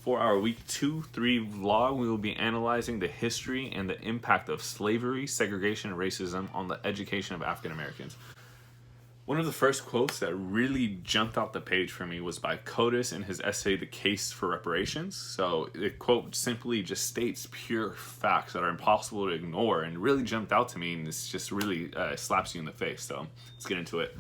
For our week 2-3 vlog, we will be analyzing the history and the impact of slavery, segregation, and racism on the education of African Americans. One of the first quotes that really jumped out the page for me was by Codis in his essay, The Case for Reparations. So the quote simply just states pure facts that are impossible to ignore and really jumped out to me, and this just really slaps you in the face. So let's get into it.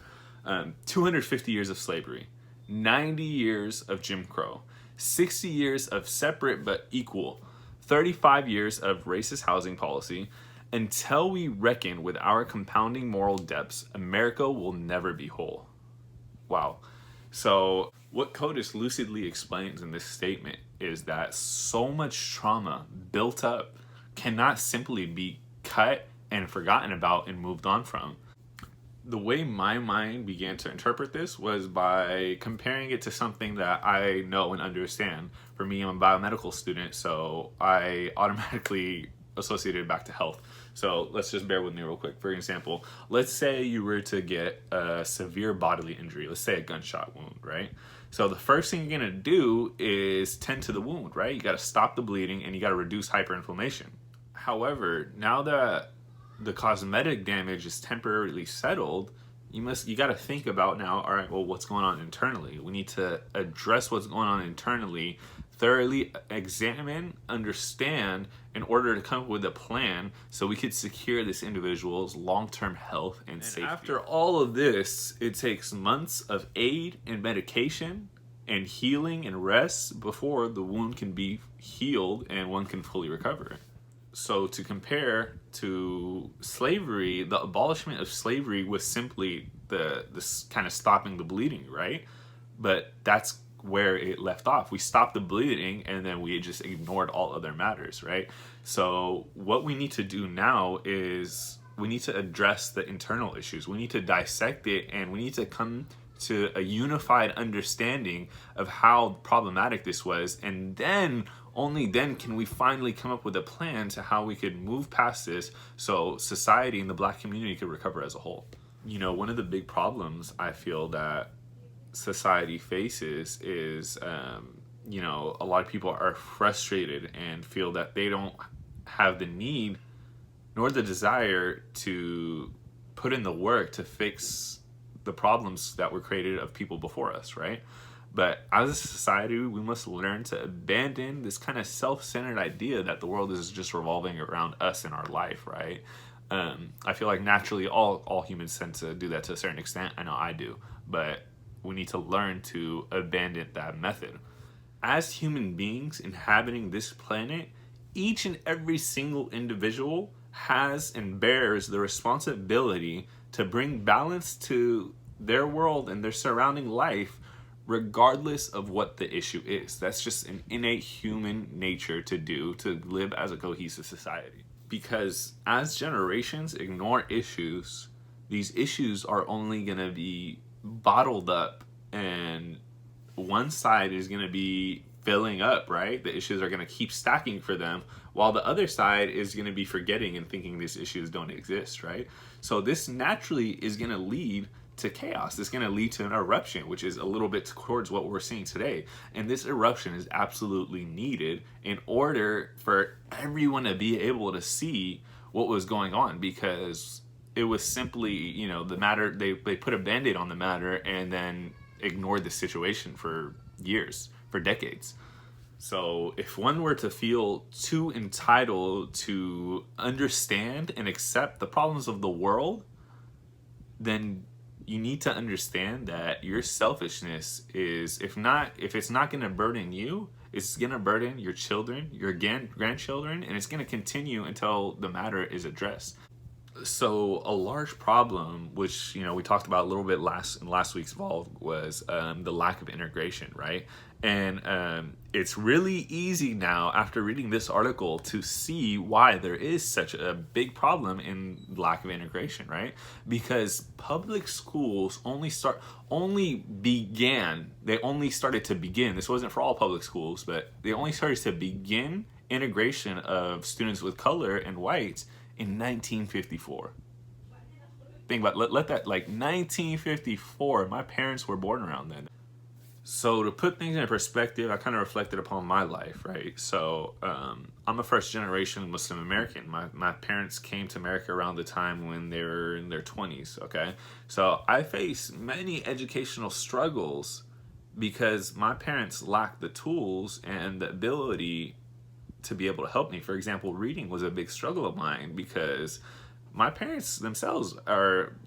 250 years of slavery, 90 years of Jim Crow, 60 years of separate but equal, 35 years of racist housing policy. Until we reckon with our compounding moral depths, America will never be whole. Wow. So what Codis lucidly explains in this statement is that so much trauma built up cannot simply be cut and forgotten about and moved on from. The way my mind began to interpret this was by comparing it to something that I know and understand. For me, I'm a biomedical student, so I automatically associated it back to health. So let's just bear with me real quick. For example, let's say you were to get a severe bodily injury, let's say a gunshot wound, right? So the first thing you're gonna do is tend to the wound, right? You gotta stop the bleeding and you gotta reduce hyperinflammation. However, now that the cosmetic damage is temporarily settled, you got to think about now, all right, well, what's going on internally? We need to address what's going on internally, thoroughly examine, understand, in order to come up with a plan so we could secure this individual's long-term health and safety. After all of this, it takes months of aid and medication and healing and rest before the wound can be healed and one can fully recover. So to compare to slavery, the abolishment of slavery was simply this kind of stopping the bleeding, right? But that's where it left off. We stopped the bleeding and then we just ignored all other matters, right? So what we need to do now is we need to address the internal issues. We need to dissect it and we need to come to a unified understanding of how problematic this was, and then only then can we finally come up with a plan to how we could move past this so society and the Black community could recover as a whole. You know, one of the big problems I feel that society faces is, you know, a lot of people are frustrated and feel that they don't have the need nor the desire to put in the work to fix the problems that were created of people before us, right? But as a society, we must learn to abandon this kind of self-centered idea that the world is just revolving around us in our life, right? I feel like naturally all humans tend to do that to a certain extent. I know I do, but we need to learn to abandon that method. As human beings inhabiting this planet, each and every single individual has and bears the responsibility to bring balance to their world and their surrounding life, regardless of what the issue is. That's just an innate human nature to do, to live as a cohesive society. Because as generations ignore issues, these issues are only going to be bottled up and one side is going to be filling up, right? The issues are going to keep stacking for them, while the other side is going to be forgetting and thinking these issues don't exist, right? So this naturally is going to lead to chaos. It's going to lead to an eruption, which is a little bit towards what we're seeing today. And this eruption is absolutely needed in order for everyone to be able to see what was going on, because it was simply, you know, the matter, they put a band-aid on the matter and then ignored the situation for years, for decades. So if one were to feel too entitled to understand and accept the problems of the world, then you need to understand that your selfishness is, if it's not going to burden you, it's going to burden your children, your grandchildren, and it's going to continue until the matter is addressed. So a large problem, which, you know, we talked about a little bit in last week's vlog, was the lack of integration, right? And it's really easy now, after reading this article, to see why there is such a big problem in lack of integration, right? Because public schools only started to begin, this wasn't for all public schools, but they only started to begin integration of students with color and whites in 1954. Think about, let that, like 1954, my parents were born around then. So to put things in perspective, I kind of reflected upon my life, right? So I'm a first generation Muslim American. My parents came to America around the time when they were in their 20s, okay? So I face many educational struggles because my parents lacked the tools and the ability to be able to help me. For example, reading was a big struggle of mine because my parents themselves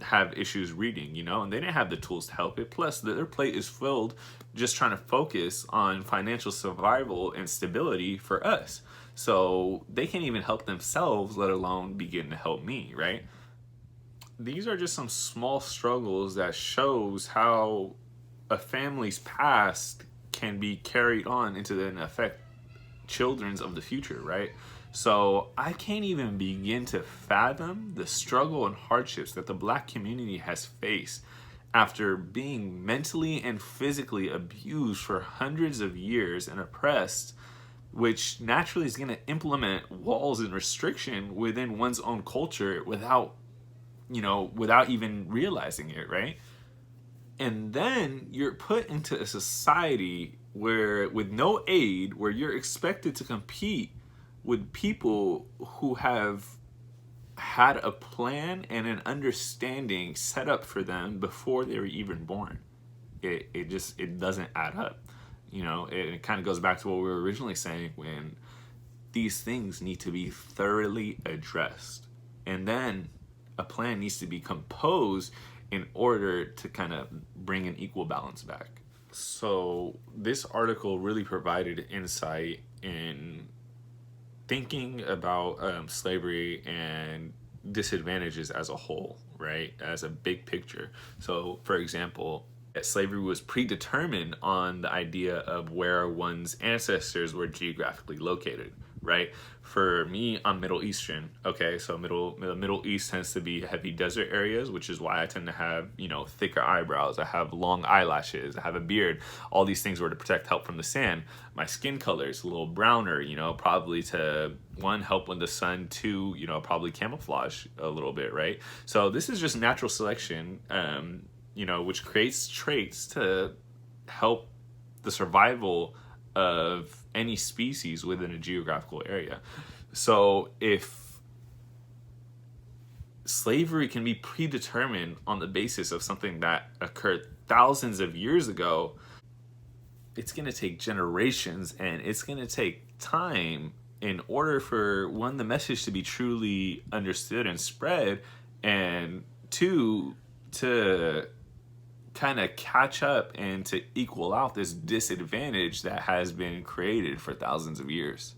have issues reading, and they didn't have the tools to help it. Plus, their plate is filled just trying to focus on financial survival and stability for us. So they can't even help themselves, let alone begin to help me, right? These are just some small struggles that shows how a family's past can be carried on into the affect children's of the future, right? So I can't even begin to fathom the struggle and hardships that the black community has faced after being mentally and physically abused for hundreds of years and oppressed, which naturally is going to implement walls and restriction within one's own culture without even realizing it, right? And then you're put into a society where, with no aid, where you're expected to compete with people who have had a plan and an understanding set up for them before they were even born. It doesn't add up. It kind of goes back to what we were originally saying, when these things need to be thoroughly addressed. And then a plan needs to be composed in order to kind of bring an equal balance back. So this article really provided insight in thinking about slavery and disadvantages as a whole, right? As a big picture. So, for example, slavery was predetermined on the idea of where one's ancestors were geographically located, right? For me, I'm Middle Eastern. Okay, so the Middle East tends to be heavy desert areas, which is why I tend to have thicker eyebrows. I have long eyelashes. I have a beard. All these things were to protect help from the sand. My skin color is a little browner, probably to one, help with the sun, two, probably camouflage a little bit, right? So this is just natural selection, which creates traits to help the survival of any species within a geographical area. So if slavery can be predetermined on the basis of something that occurred thousands of years ago, it's going to take generations and it's going to take time in order for, one, the message to be truly understood and spread, and two, to kind of catch up and to equal out this disadvantage that has been created for thousands of years.